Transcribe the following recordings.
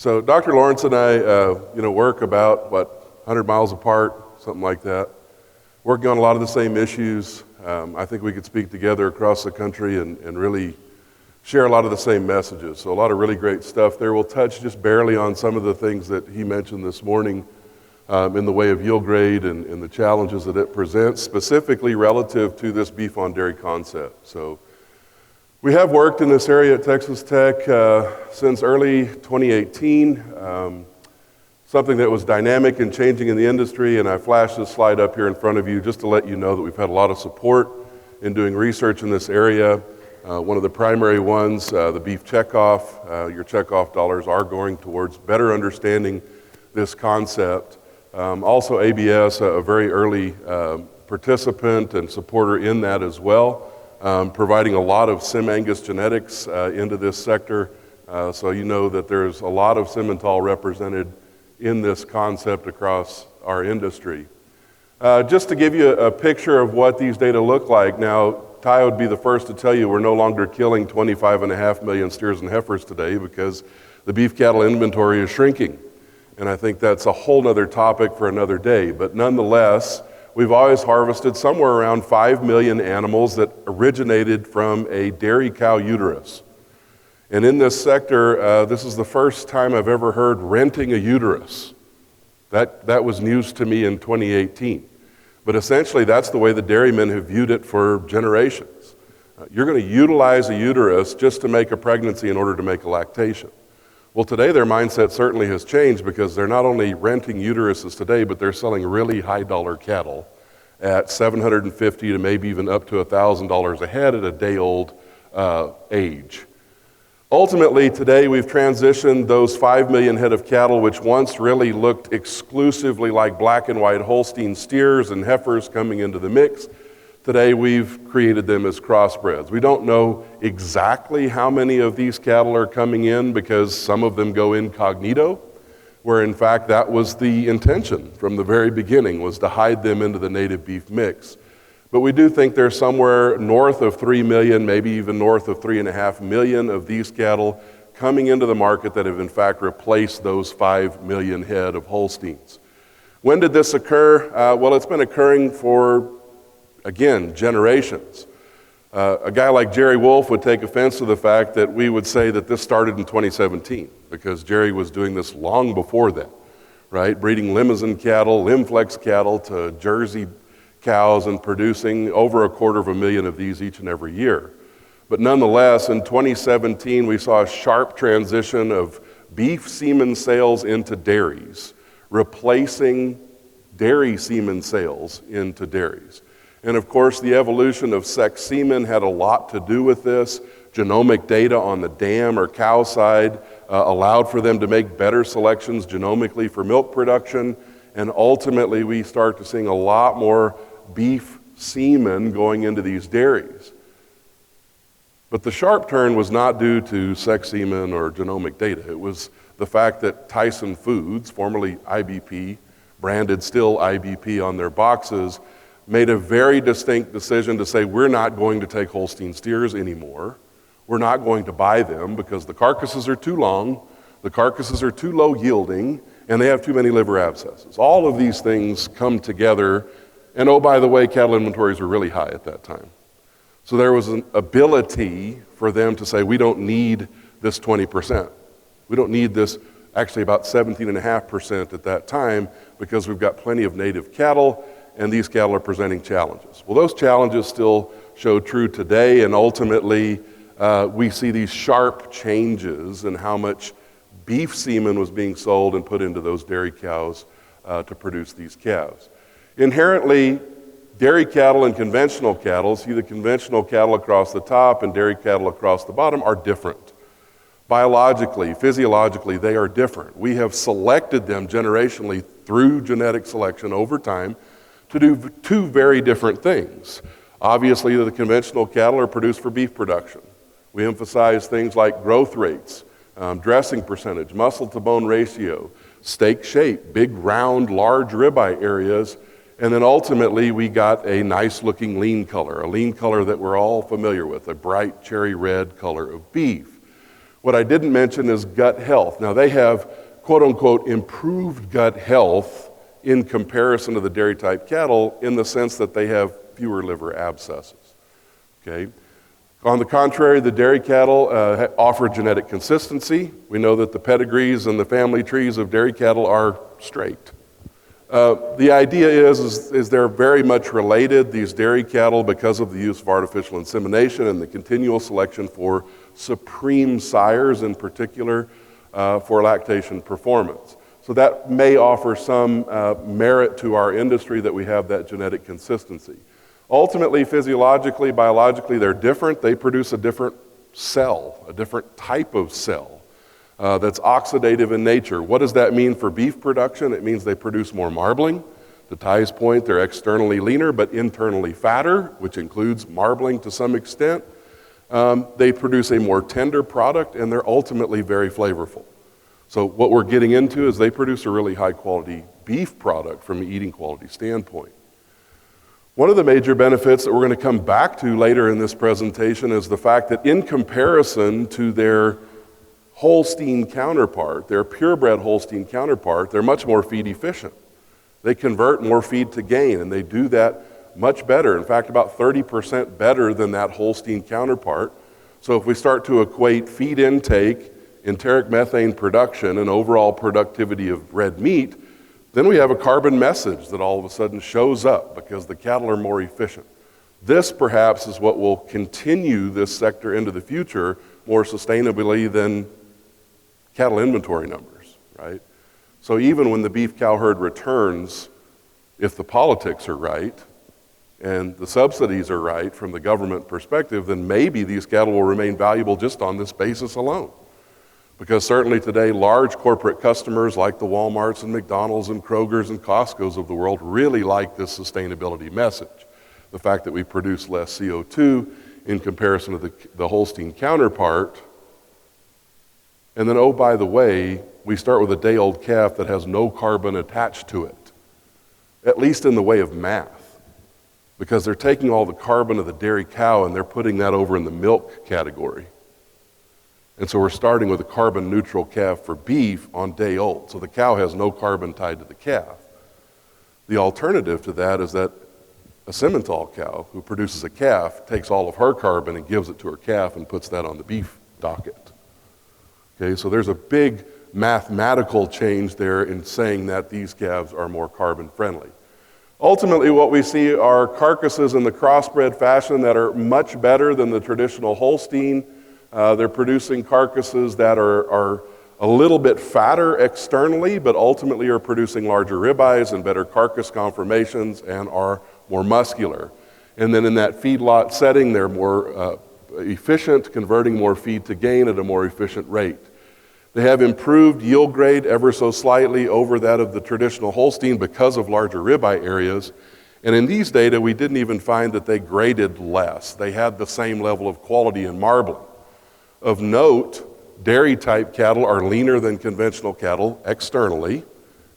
So Dr. Lawrence and I, work about, 100 miles apart, something like that, working on a lot of the same issues. I think we could speak together across the country and really share a lot of the same messages. So a lot of really great stuff there. We'll touch just barely on some of the things that he mentioned this morning in the way of yield grade and the challenges that it presents, specifically relative to this beef on dairy concept. So we have worked in this area at Texas Tech since early 2018, something that was dynamic and changing in the industry, and I flashed this slide up here in front of you just to let you know that we've had a lot of support in doing research in this area. One of the primary ones, the beef checkoff. Your checkoff dollars are going towards better understanding this concept. Also ABS, a very early participant and supporter in that as well. Providing a lot of Sim Angus genetics into this sector. So you know that there's a lot of Simmental represented in this concept across our industry. Just to give you a picture of what these data look like, now Ty would be the first to tell you we're no longer killing 25.5 million steers and heifers today because the beef cattle inventory is shrinking. And I think that's a whole other topic for another day. But nonetheless, we've always harvested somewhere around 5 million animals that originated from a dairy cow uterus. And in this sector, this is the first time I've ever heard renting a uterus. That was news to me in 2018. But essentially, that's the way the dairymen have viewed it for generations. You're going to utilize a uterus just to make a pregnancy in order to make a lactation. Well, today their mindset certainly has changed because they're not only renting uteruses today, but they're selling really high dollar cattle at $750 to maybe even up to $1,000 a head at a day-old age. Ultimately, today we've transitioned those 5 million head of cattle, which once really looked exclusively like black and white Holstein steers and heifers coming into the mix. Today we've created them as crossbreds. We don't know exactly how many of these cattle are coming in because some of them go incognito, where in fact that was the intention from the very beginning, was to hide them into the native beef mix. But we do think there's somewhere north of 3 million, maybe even north of 3.5 million of these cattle coming into the market that have in fact replaced those 5 million head of Holsteins. When did this occur? Well, it's been occurring for, again, generations. A guy like Jerry Wolf would take offense to the fact that we would say that this started in 2017 because Jerry was doing this long before that, right? Breeding Limousin cattle, Limflex cattle to Jersey cows and producing over 250,000 of these each and every year. But nonetheless, in 2017, we saw a sharp transition of beef semen sales into dairies, replacing dairy semen sales into dairies. And of course, the evolution of sex semen had a lot to do with this. Genomic data on the dam or cow side allowed for them to make better selections genomically for milk production. And ultimately, we start to seeing a lot more beef semen going into these dairies. But the sharp turn was not due to sex semen or genomic data. It was the fact that Tyson Foods, formerly IBP, branded still IBP on their boxes, made a very distinct decision to say, we're not going to take Holstein steers anymore. We're not going to buy them because the carcasses are too long, the carcasses are too low yielding, and they have too many liver abscesses. All of these things come together, and oh, by the way, cattle inventories were really high at that time. So there was an ability for them to say, we don't need this 20%. We don't need this, actually about 17.5% at that time, because we've got plenty of native cattle, and these cattle are presenting challenges. Well, those challenges still show true today, and ultimately we see these sharp changes in how much beef semen was being sold and put into those dairy cows to produce these calves. Inherently, dairy cattle and conventional cattle, see the conventional cattle across the top and dairy cattle across the bottom, are different. Biologically, physiologically, they are different. We have selected them generationally through genetic selection over time to do two very different things. Obviously, the conventional cattle are produced for beef production. We emphasize things like growth rates, dressing percentage, muscle to bone ratio, steak shape, big round large ribeye areas, and then ultimately we got a nice looking lean color, a lean color that we're all familiar with, a bright cherry red color of beef. What I didn't mention is gut health. Now they have quote unquote improved gut health in comparison to the dairy type cattle in the sense that they have fewer liver abscesses. Okay. On the contrary, the dairy cattle offer genetic consistency. We know that the pedigrees and the family trees of dairy cattle are straight. The idea is they're very much related, these dairy cattle, because of the use of artificial insemination and the continual selection for supreme sires in particular for lactation performance. So that may offer some merit to our industry that we have that genetic consistency. Ultimately, physiologically, biologically, they're different. They produce a different cell, a different type of cell that's oxidative in nature. What does that mean for beef production? It means they produce more marbling. To Ty's point, they're externally leaner but internally fatter, which includes marbling to some extent. They produce a more tender product, and they're ultimately very flavorful. So what we're getting into is they produce a really high-quality beef product from an eating quality standpoint. One of the major benefits that we're going to come back to later in this presentation is the fact that in comparison to their Holstein counterpart, their purebred Holstein counterpart, they're much more feed efficient. They convert more feed to gain, and they do that much better. In fact, about 30% better than that Holstein counterpart. So if we start to equate feed intake, enteric methane production, and overall productivity of red meat, then we have a carbon message that all of a sudden shows up because the cattle are more efficient. This perhaps is what will continue this sector into the future more sustainably than cattle inventory numbers, right? So even when the beef cow herd returns, if the politics are right and the subsidies are right from the government perspective, then maybe these cattle will remain valuable just on this basis alone. Because certainly today, large corporate customers like the Walmarts and McDonald's and Kroger's and Costco's of the world really like this sustainability message. The fact that we produce less CO2 in comparison to the Holstein counterpart. And then, oh, by the way, we start with a day-old calf that has no carbon attached to it, at least in the way of math. Because they're taking all the carbon of the dairy cow and they're putting that over in the milk category. And so we're starting with a carbon neutral calf for beef on day old. So the cow has no carbon tied to the calf. The alternative to that is that a Simmental cow who produces a calf takes all of her carbon and gives it to her calf and puts that on the beef docket. Okay, so there's a big mathematical change there in saying that these calves are more carbon friendly. Ultimately, what we see are carcasses in the crossbred fashion that are much better than the traditional Holstein. They're producing carcasses that are a little bit fatter externally, but ultimately are producing larger ribeyes and better carcass conformations and are more muscular. And then in that feedlot setting, they're more efficient, converting more feed to gain at a more efficient rate. They have improved yield grade ever so slightly over that of the traditional Holstein because of larger ribeye areas. And in these data, we didn't even find that they graded less. They had the same level of quality and marbling. Of note, dairy-type cattle are leaner than conventional cattle externally,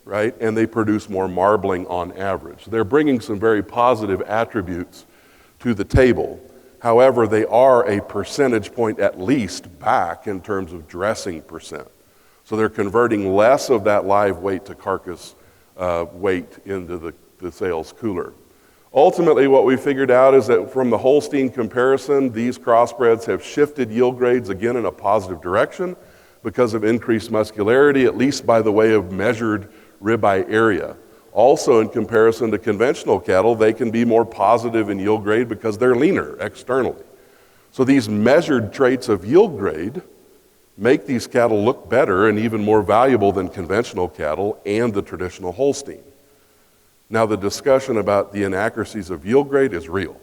right? And they produce more marbling on average. They're bringing some very positive attributes to the table. However, they are a percentage point at least back in terms of dressing percent. So they're converting less of that live weight to carcass weight into the sales cooler. Ultimately, what we figured out is that from the Holstein comparison, these crossbreds have shifted yield grades again in a positive direction because of increased muscularity, at least by the way of measured ribeye area. Also, in comparison to conventional cattle, they can be more positive in yield grade because they're leaner externally. So these measured traits of yield grade make these cattle look better and even more valuable than conventional cattle and the traditional Holstein. Now, the discussion about the inaccuracies of yield grade is real.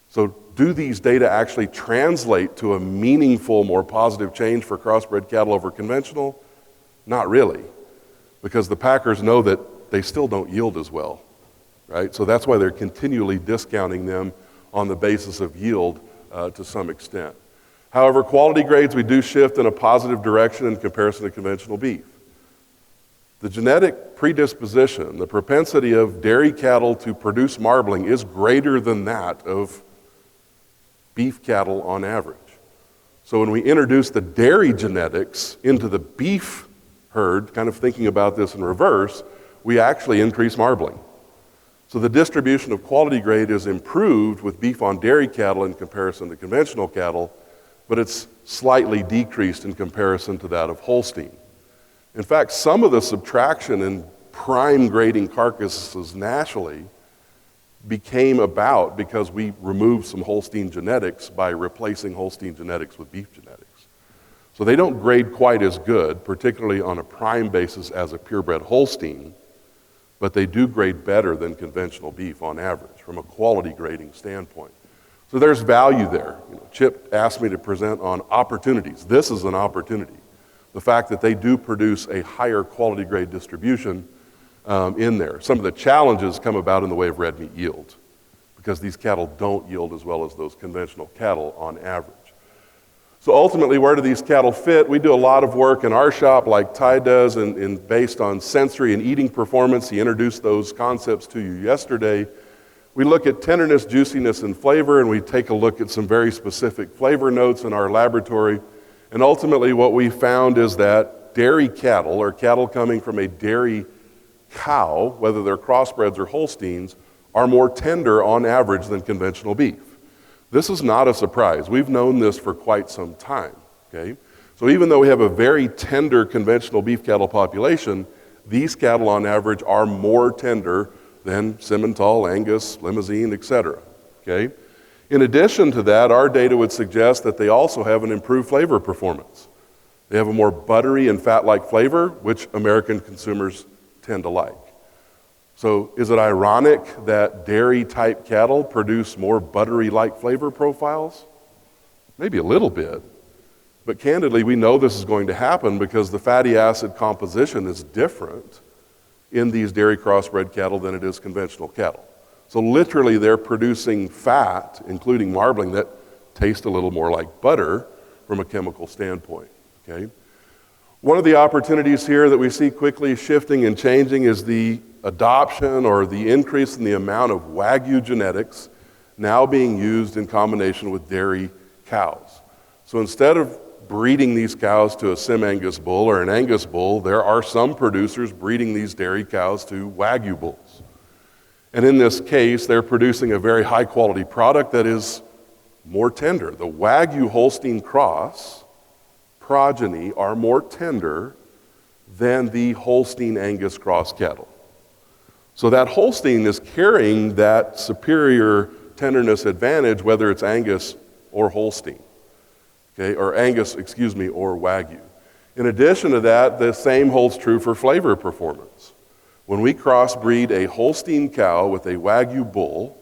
So do these data actually translate to a meaningful, more positive change for crossbred cattle over conventional? Not really, because the packers know that they still don't yield as well, right? So that's why they're continually discounting them on the basis of yield to some extent. However, quality grades, we do shift in a positive direction in comparison to conventional beef. The genetic predisposition, the propensity of dairy cattle to produce marbling is greater than that of beef cattle on average. So when we introduce the dairy genetics into the beef herd, kind of thinking about this in reverse, we actually increase marbling. So the distribution of quality grade is improved with beef on dairy cattle in comparison to conventional cattle, but it's slightly decreased in comparison to that of Holstein. In fact, some of the subtraction in prime grading carcasses nationally became about because we removed some Holstein genetics by replacing Holstein genetics with beef genetics. So they don't grade quite as good, particularly on a prime basis as a purebred Holstein, but they do grade better than conventional beef on average from a quality grading standpoint. So there's value there. Chip asked me to present on opportunities. This is an opportunity. The fact that they do produce a higher quality grade distribution in there. Some of the challenges come about in the way of red meat yield because these cattle don't yield as well as those conventional cattle on average. So ultimately, where do these cattle fit? We do a lot of work in our shop like Ty does and based on sensory and eating performance. He introduced those concepts to you yesterday. We look at tenderness, juiciness, and flavor, and we take a look at some very specific flavor notes in our laboratory. And ultimately, what we found is that dairy cattle, or cattle coming from a dairy cow, whether they're crossbreds or Holsteins, are more tender on average than conventional beef. This is not a surprise. We've known this for quite some time, okay? So even though we have a very tender conventional beef cattle population, these cattle on average are more tender than Simmental, Angus, Limousin, etc., okay? In addition to that, our data would suggest that they also have an improved flavor performance. They have a more buttery and fat-like flavor, which American consumers tend to like. So is it ironic that dairy-type cattle produce more buttery-like flavor profiles? Maybe a little bit. But candidly, we know this is going to happen because the fatty acid composition is different in these dairy crossbred cattle than it is conventional cattle. So literally, they're producing fat, including marbling, that taste a little more like butter from a chemical standpoint, okay? One of the opportunities here that we see quickly shifting and changing is the adoption or the increase in the amount of Wagyu genetics now being used in combination with dairy cows. So instead of breeding these cows to a Sim Angus bull or an Angus bull, there are some producers breeding these dairy cows to Wagyu bulls. And in this case, they're producing a very high quality product that is more tender. The Wagyu Holstein cross progeny are more tender than the Holstein Angus cross cattle. So that Holstein is carrying that superior tenderness advantage, whether it's Angus or Holstein, okay, or or Wagyu. In addition to that, the same holds true for flavor performance. When we crossbreed a Holstein cow with a Wagyu bull,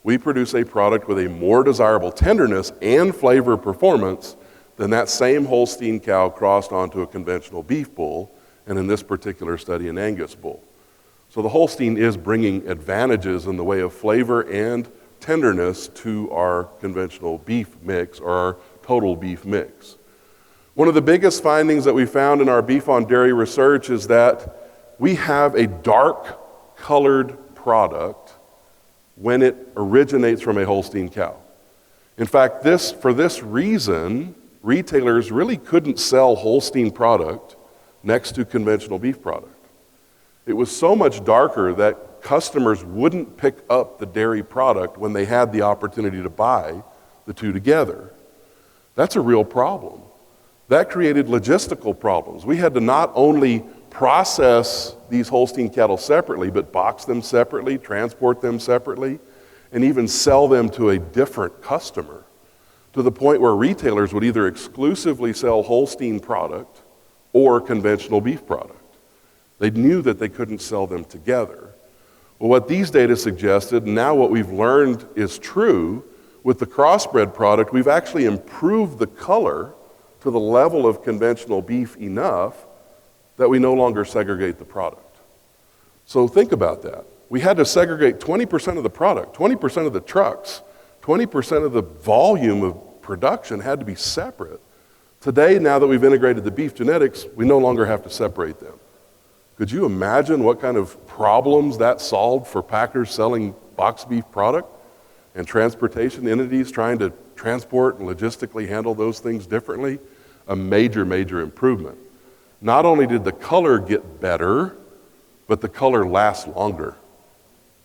we produce a product with a more desirable tenderness and flavor performance than that same Holstein cow crossed onto a conventional beef bull, and in this particular study, an Angus bull. So the Holstein is bringing advantages in the way of flavor and tenderness to our conventional beef mix or our total beef mix. One of the biggest findings that we found in our beef on dairy research is that we have a dark colored product when it originates from a Holstein cow. In fact, for this reason, retailers really couldn't sell Holstein product next to conventional beef product. It was so much darker that customers wouldn't pick up the dairy product when they had the opportunity to buy the two together. That's a real problem. That created logistical problems. We had to not only process these Holstein cattle separately, but box them separately, transport them separately, and even sell them to a different customer, to the point where retailers would either exclusively sell Holstein product or conventional beef product. They knew that they couldn't sell them together. Well, what these data suggested, and now what we've learned is true, with the crossbred product, we've actually improved the color to the level of conventional beef enough that we no longer segregate the product. So think about that. We had to segregate 20% of the product, 20% of the trucks, 20% of the volume of production had to be separate. Today, now that we've integrated the beef genetics, we no longer have to separate them. Could you imagine what kind of problems that solved for packers selling box beef product and transportation entities trying to transport and logistically handle those things differently, a major, major improvement. Not only did the color get better, but the color lasts longer.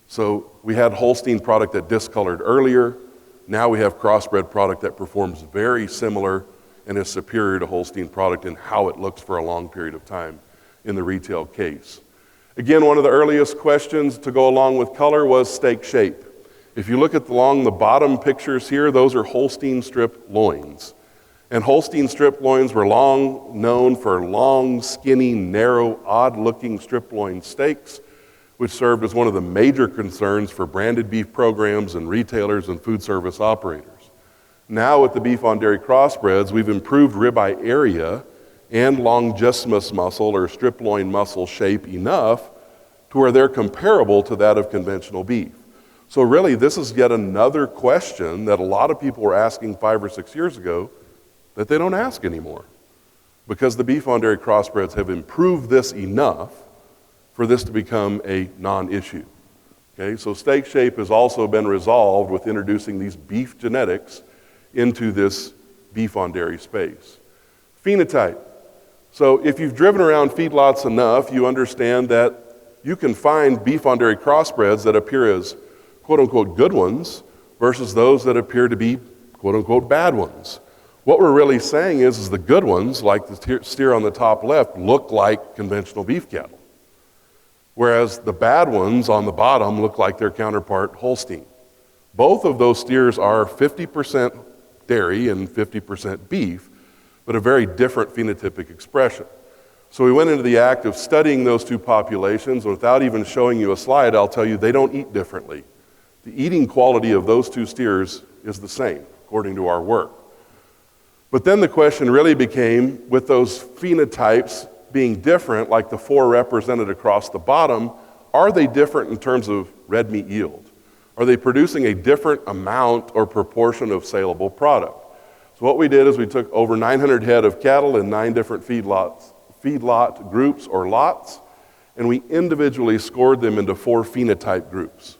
So we had Holstein product that discolored earlier. Now we have crossbred product that performs very similar and is superior to Holstein product in how it looks for a long period of time in the retail case. Again, one of the earliest questions to go along with color was steak shape. If you look along the bottom pictures here, those are Holstein strip loins. And Holstein strip loins were long known for long, skinny, narrow, odd-looking strip loin steaks, which served as one of the major concerns for branded beef programs and retailers and food service operators. Now with the beef on dairy crossbreds, we've improved ribeye area and longissimus muscle or strip loin muscle shape enough to where they're comparable to that of conventional beef. So really, this is yet another question that a lot of people were asking 5 or 6 years ago that they don't ask anymore, because the beef on dairy crossbreds have improved this enough for this to become a non-issue. Okay, so steak shape has also been resolved with introducing these beef genetics into this beef on dairy space. Phenotype. So if you've driven around feedlots enough, you understand that you can find beef on dairy crossbreds that appear as quote-unquote good ones versus those that appear to be quote-unquote bad ones. What we're really saying is the good ones, like the steer on the top left, look like conventional beef cattle, whereas the bad ones on the bottom look like their counterpart Holstein. Both of those steers are 50% dairy and 50% beef, but a very different phenotypic expression. So we went into the act of studying those two populations. Without even showing you a slide, I'll tell you they don't eat differently. The eating quality of those two steers is the same, according to our work. But then the question really became, with those phenotypes being different, like the 4 represented across the bottom, are they different in terms of red meat yield? Are they producing a different amount or proportion of saleable product? So what we did is we took over 900 head of cattle in 9 different feedlot groups or lots, and we individually scored them into 4 phenotype groups.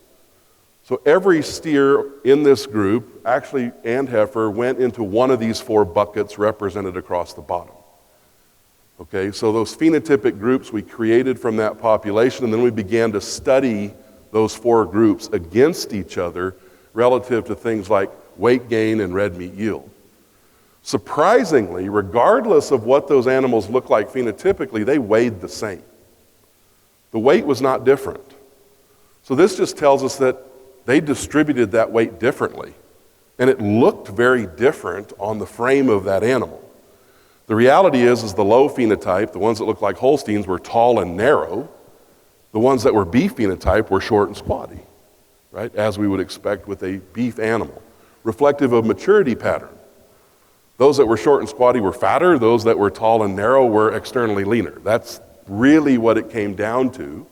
So every steer in this group, actually, and heifer, went into one of these 4 buckets represented across the bottom. Okay, so those phenotypic groups we created from that population, and then we began to study those 4 groups against each other relative to things like weight gain and red meat yield. Surprisingly, regardless of what those animals look like phenotypically, they weighed the same. The weight was not different. So this just tells us that they distributed that weight differently, and it looked very different on the frame of that animal. The reality is the low phenotype, the ones that look like Holsteins, were tall and narrow. The ones that were beef phenotype were short and squatty, right? As we would expect with a beef animal, reflective of maturity pattern. Those that were short and squatty were fatter. Those that were tall and narrow were externally leaner. That's really what it came down to.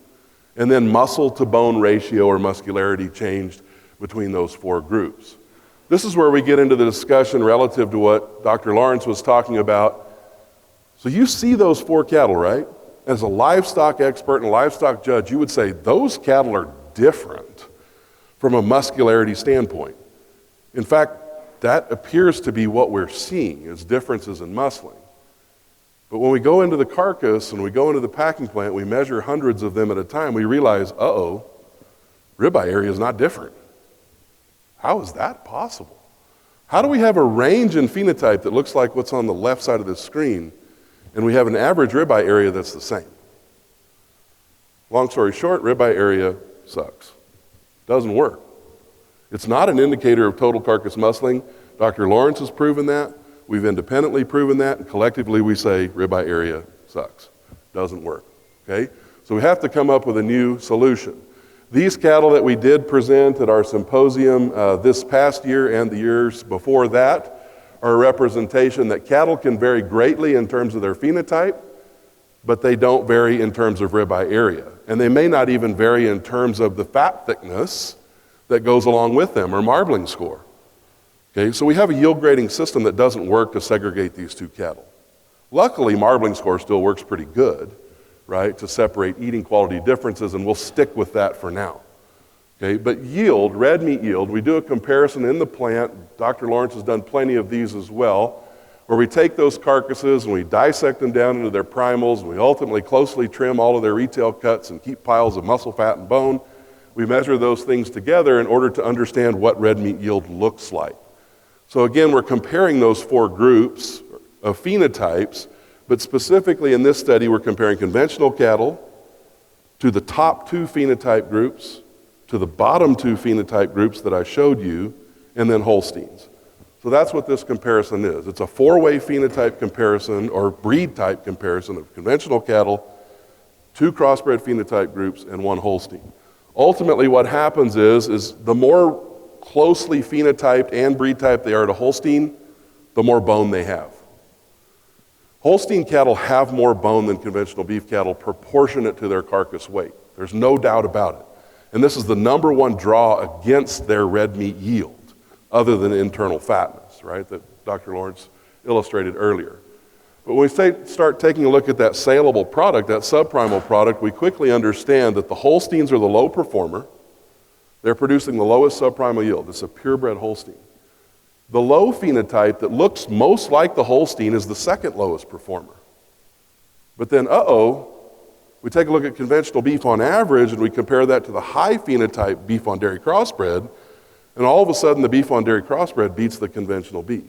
And then muscle to bone ratio or muscularity changed between those 4 groups. This is where we get into the discussion relative to what Dr. Lawrence was talking about. So you see those 4 cattle, right? As a livestock expert and a livestock judge, you would say those cattle are different from a muscularity standpoint. In fact, that appears to be what we're seeing, is differences in muscling. But when we go into the carcass and we go into the packing plant, we measure hundreds of them at a time, we realize, ribeye area is not different. How is that possible? How do we have a range in phenotype that looks like what's on the left side of this screen, and we have an average ribeye area that's the same? Long story short, ribeye area sucks. Doesn't work. It's not an indicator of total carcass muscling. Dr. Lawrence has proven that. We've independently proven that, and collectively we say ribeye area sucks. Doesn't work, okay? So we have to come up with a new solution. These cattle that we did present at our symposium this past year and the years before that are a representation that cattle can vary greatly in terms of their phenotype, but they don't vary in terms of ribeye area. And they may not even vary in terms of the fat thickness that goes along with them or marbling score. Okay, so we have a yield grading system that doesn't work to segregate these 2 cattle. Luckily, marbling score still works pretty good, right, to separate eating quality differences, and we'll stick with that for now. Okay, but yield, red meat yield, we do a comparison in the plant. Dr. Lawrence has done plenty of these as well, where we take those carcasses and we dissect them down into their primals, and we ultimately closely trim all of their retail cuts and keep piles of muscle, fat, and bone. We measure those things together in order to understand what red meat yield looks like. So again, we're comparing those 4 groups of phenotypes, but specifically in this study, we're comparing conventional cattle to the top 2 phenotype groups, to the bottom 2 phenotype groups that I showed you, and then Holsteins. So that's what this comparison is. It's a 4-way phenotype comparison or breed type comparison of conventional cattle, 2 crossbred phenotype groups, and 1 Holstein. Ultimately, what happens is the more closely phenotyped and breed type they are to Holstein, the more bone they have. Holstein cattle have more bone than conventional beef cattle proportionate to their carcass weight. There's no doubt about it. And this is the number 1 draw against their red meat yield, other than internal fatness, right, that Dr. Lawrence illustrated earlier. But when we start taking a look at that saleable product, that subprimal product, we quickly understand that the Holsteins are the low performer. They're producing the lowest subprimal yield. It's a purebred Holstein. The low phenotype that looks most like the Holstein is the second lowest performer. But then, we take a look at conventional beef on average and we compare that to the high phenotype beef on dairy crossbred, and all of a sudden the beef on dairy crossbred beats the conventional beef.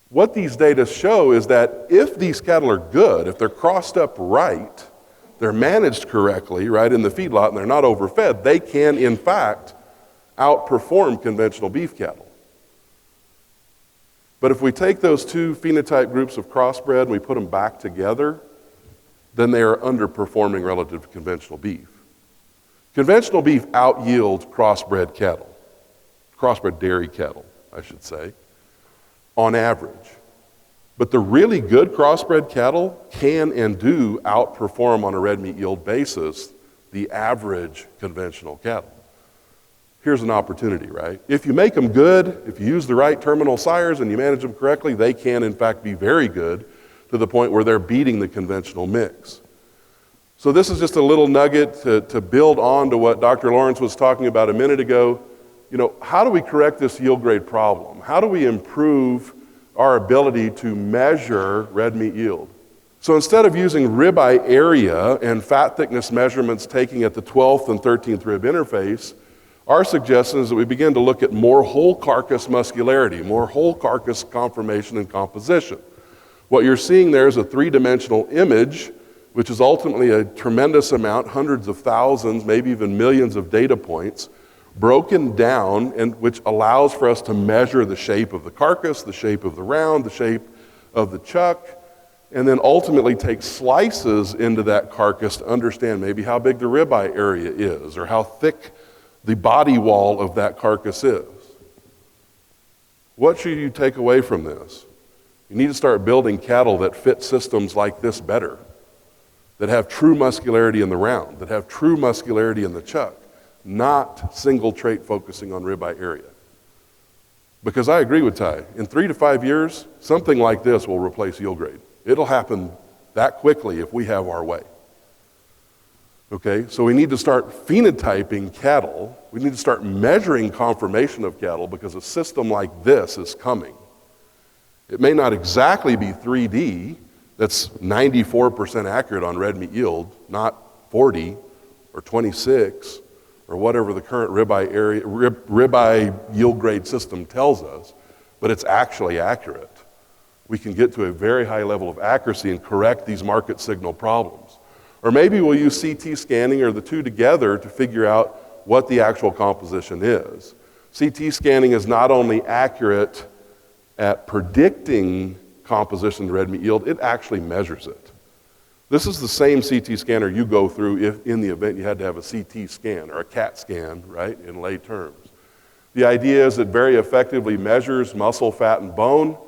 What these data show is that if these cattle are good, if they're crossed up right, they're managed correctly, right, in the feedlot, and they're not overfed, they can, in fact, outperform conventional beef cattle. But if we take those 2 phenotype groups of crossbred and we put them back together, then they are underperforming relative to conventional beef. Conventional beef out-yields crossbred cattle, crossbred dairy cattle, I should say, on average. But the really good crossbred cattle can and do outperform on a red meat yield basis the average conventional cattle. Here's an opportunity, right? If you make them good, if you use the right terminal sires and you manage them correctly, they can in fact be very good to the point where they're beating the conventional mix. So this is just a little nugget to build on to what Dr. Lawrence was talking about a minute ago. You know, how do we correct this yield grade problem? How do we improve our ability to measure red meat yield? So instead of using ribeye area and fat thickness measurements taking at the 12th and 13th rib interface, our suggestion is that we begin to look at more whole carcass muscularity, more whole carcass conformation and composition. What you're seeing there is a 3-dimensional image, which is ultimately a tremendous amount, hundreds of thousands, maybe even millions of data points, broken down, and which allows for us to measure the shape of the carcass, the shape of the round, the shape of the chuck, and then ultimately take slices into that carcass to understand maybe how big the ribeye area is or how thick the body wall of that carcass is. What should you take away from this? You need to start building cattle that fit systems like this better, that have true muscularity in the round, that have true muscularity in the chuck, not single trait focusing on ribeye area. Because I agree with Ty, in 3 to 5 years, something like this will replace yield grade. It'll happen that quickly if we have our way. Okay, so we need to start phenotyping cattle. We need to start measuring conformation of cattle because a system like this is coming. It may not exactly be 3D, that's 94% accurate on red meat yield, not 40 or 26 or whatever the current ribeye yield grade system tells us, but it's actually accurate. We can get to a very high level of accuracy and correct these market signal problems. Or maybe we'll use CT scanning or the two together to figure out what the actual composition is. CT scanning is not only accurate at predicting composition red meat yield, it actually measures it. This is the same CT scanner you go through if in the event you had to have a CT scan or a CAT scan, right, in lay terms. The idea is it very effectively measures muscle, fat, and bone.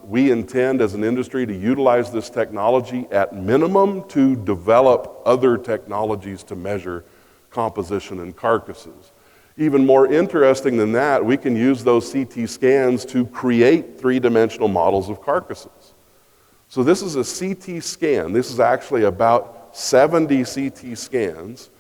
We intend as an industry to utilize this technology at minimum to develop other technologies to measure composition and carcasses. Even more interesting than that, we can use those CT scans to create three-dimensional models of carcasses. So this is a CT scan. This is actually about 70 CT scans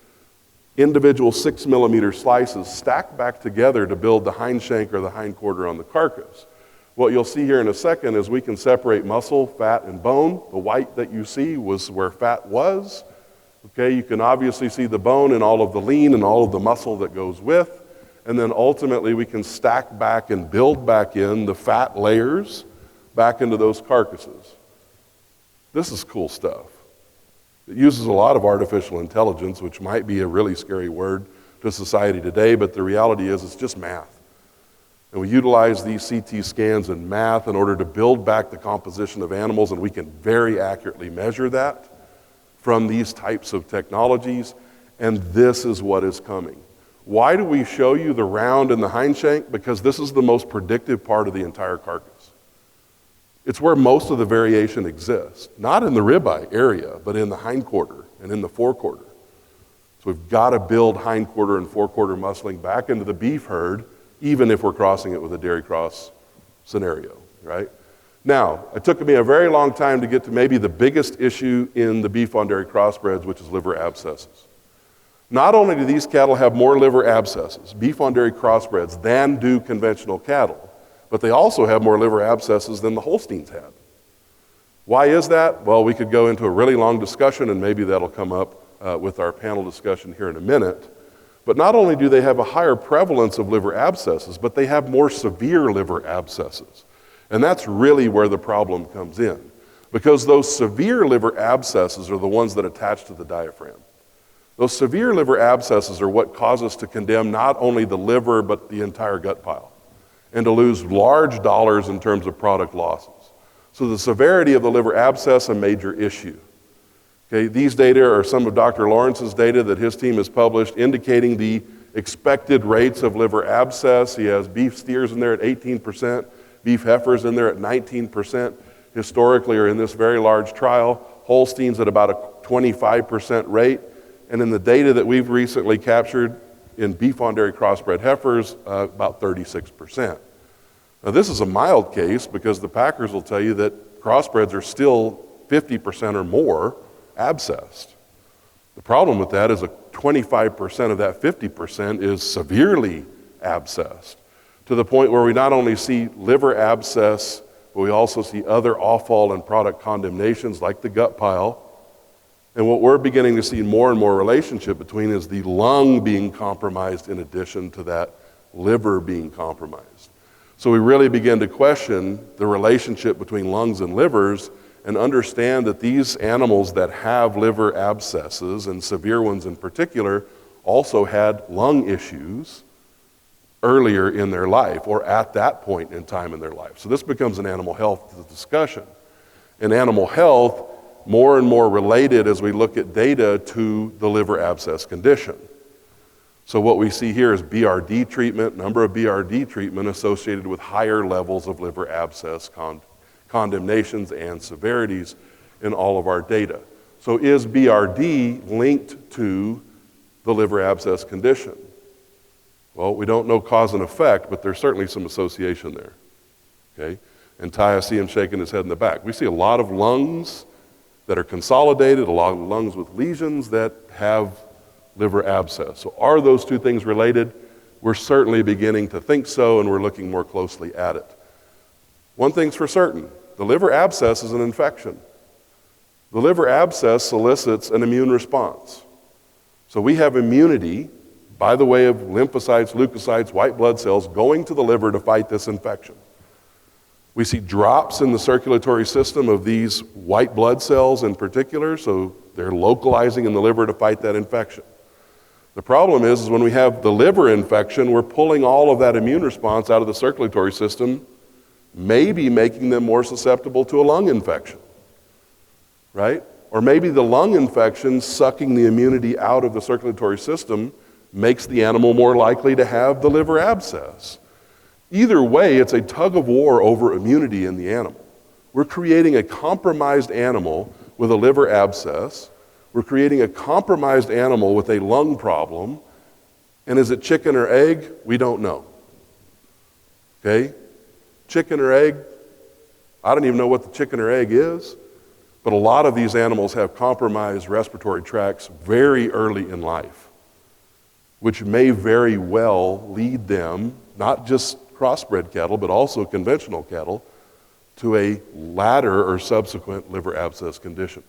individual 6 millimeter slices stacked back together to build the hind shank or the hind quarter on the carcass. What you'll see here in a second is we can separate muscle, fat, and bone. The white that you see was where fat was. Okay, you can obviously see the bone and all of the lean and all of the muscle that goes with. And then ultimately we can stack back and build back in the fat layers back into those carcasses. This is cool stuff. It uses a lot of artificial intelligence, which might be a really scary word to society today, but the reality is it's just math. And we utilize these CT scans and math in order to build back the composition of animals, and we can very accurately measure that from these types of technologies, and this is what is coming. Why do we show you the round and the hind shank? Because this is the most predictive part of the entire carcass. It's where most of the variation exists, not in the ribeye area, but in the hindquarter and in the forequarter. So we've got to build hindquarter and forequarter muscling back into the beef herd, even if we're crossing it with a dairy cross scenario, right? Now, it took me a very long time to get to maybe the biggest issue in the beef on dairy crossbreds, which is liver abscesses. Not only do these cattle have more liver abscesses, beef on dairy crossbreds, than do conventional cattle, but they also have more liver abscesses than the Holsteins had. Why is that? Well, we could go into a really long discussion, and maybe that'll come up with our panel discussion here in a minute. But not only do they have a higher prevalence of liver abscesses, but they have more severe liver abscesses. And that's really where the problem comes in, because those severe liver abscesses are the ones that attach to the diaphragm. Those severe liver abscesses are what cause us to condemn not only the liver, but the entire gut pile, and to lose large dollars in terms of product losses. So the severity of the liver abscess, a major issue. Okay, these data are some of Dr. Lawrence's data that his team has published indicating the expected rates of liver abscess. He has beef steers in there at 18%, beef heifers in there at 19%, historically or in this very large trial, Holsteins at about a 25% rate, and in the data that we've recently captured in beef on dairy crossbred heifers, about 36%. Now this is a mild case because the packers will tell you that crossbreds are still 50% or more abscessed. The problem with that is 25% of that 50% is severely abscessed, to the point where we not only see liver abscess, but we also see other offal and product condemnations like the gut pile. And what we're beginning to see more and more relationship between is the lung being compromised in addition to that liver being compromised. So we really begin to question the relationship between lungs and livers and understand that these animals that have liver abscesses, and severe ones in particular, also had lung issues earlier in their life or at that point in time in their life. So this becomes an animal health discussion. In animal health, more and more related as we look at data to the liver abscess condition. So what we see here is BRD treatment, number of BRD treatment associated with higher levels of liver abscess condemnations and severities in all of our data. So is BRD linked to the liver abscess condition? Well, we don't know cause and effect, but there's certainly some association there. Okay? And Ty, I see him shaking his head in the back. We see a lot of lungs that are consolidated, a lot of lungs with lesions that have liver abscess. So are those two things related? We're certainly beginning to think so, and we're looking more closely at it. One thing's for certain, the liver abscess is an infection. The liver abscess solicits an immune response. So we have immunity by the way of lymphocytes, leukocytes, white blood cells going to the liver to fight this infection. We see drops in the circulatory system of these white blood cells in particular, so they're localizing in the liver to fight that infection. The problem is when we have the liver infection, we're pulling all of that immune response out of the circulatory system, maybe making them more susceptible to a lung infection, right? Or maybe the lung infection sucking the immunity out of the circulatory system makes the animal more likely to have the liver abscess. Either way, it's a tug of war over immunity in the animal. We're creating a compromised animal with a liver abscess. We're creating a compromised animal with a lung problem. And is it chicken or egg? We don't know. Okay? Chicken or egg? I don't even know what the chicken or egg is. But a lot of these animals have compromised respiratory tracts very early in life. which may very well lead them, not just crossbred cattle, but also conventional cattle, to a latter or subsequent liver abscess condition.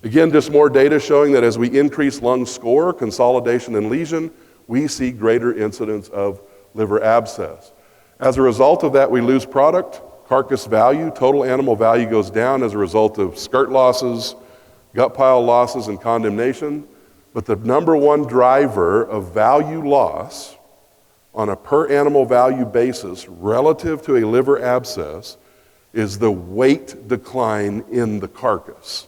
Again, just more data showing that as we increase lung score, consolidation, and lesion, we see greater incidence of liver abscess. As a result of that, we lose product, carcass value, total animal value goes down as a result of skirt losses, gut pile losses, and condemnation. But the number one driver of value loss on a per animal value basis relative to a liver abscess is the weight decline in the carcass.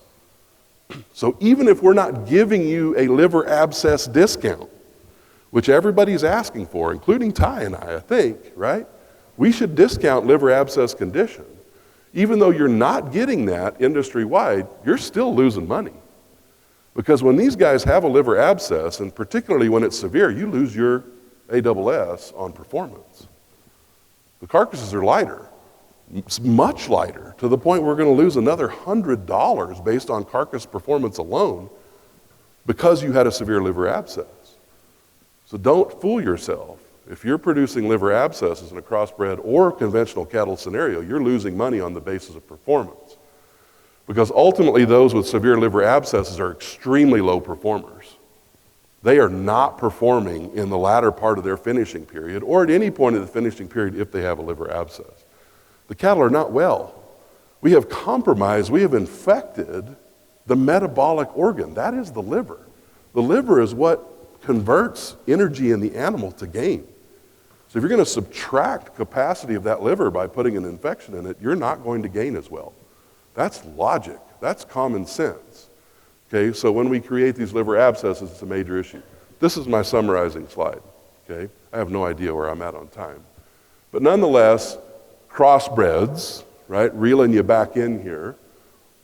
So even if we're not giving you a liver abscess discount, which everybody's asking for, including Ty and I think, right? We should discount liver abscess condition. Even though you're not getting that industry-wide, you're still losing money. Because when these guys have a liver abscess, and particularly when it's severe, you lose your ASS on performance. The carcasses are lighter. It's much lighter, to the point we're going to lose another $100 based on carcass performance alone because you had a severe liver abscess. So don't fool yourself. If you're producing liver abscesses in a crossbred or conventional cattle scenario, you're losing money on the basis of performance. Because ultimately those with severe liver abscesses are extremely low performers. They are not performing in the latter part of their finishing period or at any point of the finishing period if they have a liver abscess. The cattle are not well. We have compromised, we have infected the metabolic organ. That is the liver. The liver is what converts energy in the animal to gain. So if you're going to subtract capacity of that liver by putting an infection in it, you're not going to gain as well. That's logic. That's common sense. Okay, so when we create these liver abscesses, it's a major issue. This is my summarizing slide. Okay, I have no idea where I'm at on time. But nonetheless, crossbreds, right, reeling you back in here,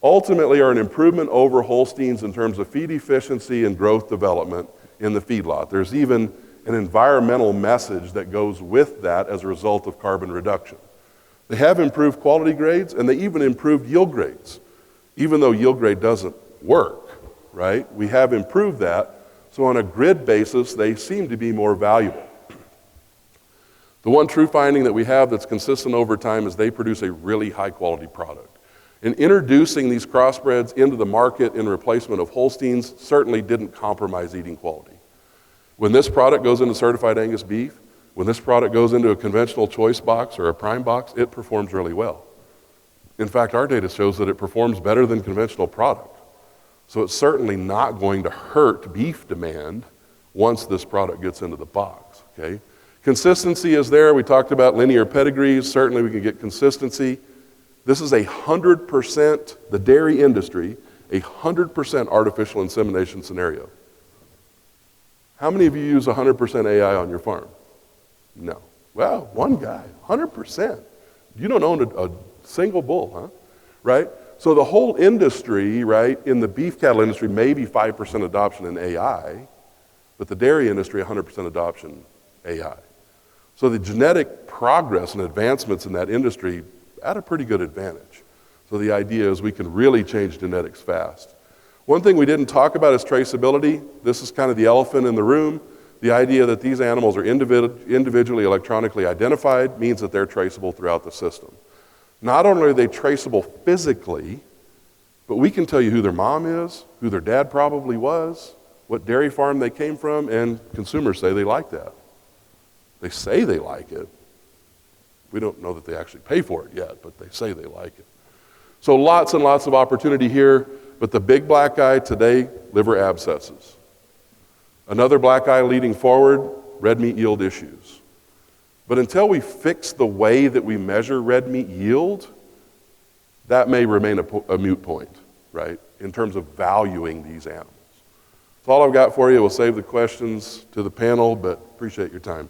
ultimately are an improvement over Holsteins in terms of feed efficiency and growth development in the feedlot. There's even an environmental message that goes with that as a result of carbon reduction. They have improved quality grades, and they even improved yield grades. Even though yield grade doesn't work, right? We have improved that, so on a grid basis, they seem to be more valuable. The one true finding that we have that's consistent over time is they produce a really high quality product. And introducing these crossbreds into the market in replacement of Holsteins certainly didn't compromise eating quality. When this product goes into certified Angus beef, when this product goes into a conventional choice box or a prime box, it performs really well. In fact, our data shows that it performs better than conventional product. So it's certainly not going to hurt beef demand once this product gets into the box, okay? Consistency is there. We talked about linear pedigrees. Certainly we can get consistency. This is 100%, the dairy industry, 100% artificial insemination scenario. How many of you use 100% AI on your farm? No. Well, one guy, 100%. You don't own a single bull, huh? Right? So the whole industry, right, in the beef cattle industry, maybe 5% adoption in AI, but the dairy industry, 100% adoption AI. So the genetic progress and advancements in that industry at a pretty good advantage. So the idea is we can really change genetics fast. One thing we didn't talk about is traceability. This is kind of the elephant in the room. The idea that these animals are individually electronically identified means that they're traceable throughout the system. Not only are they traceable physically, but we can tell you who their mom is, who their dad probably was, what dairy farm they came from, and consumers say they like that. They say they like it. We don't know that they actually pay for it yet, but they say they like it. So lots and lots of opportunity here, but the big black eye today, liver abscesses. Another black eye leading forward, red meat yield issues. But until we fix the way that we measure red meat yield, that may remain a moot point, right, in terms of valuing these animals. That's all I've got for you. We'll save the questions to the panel, but appreciate your time.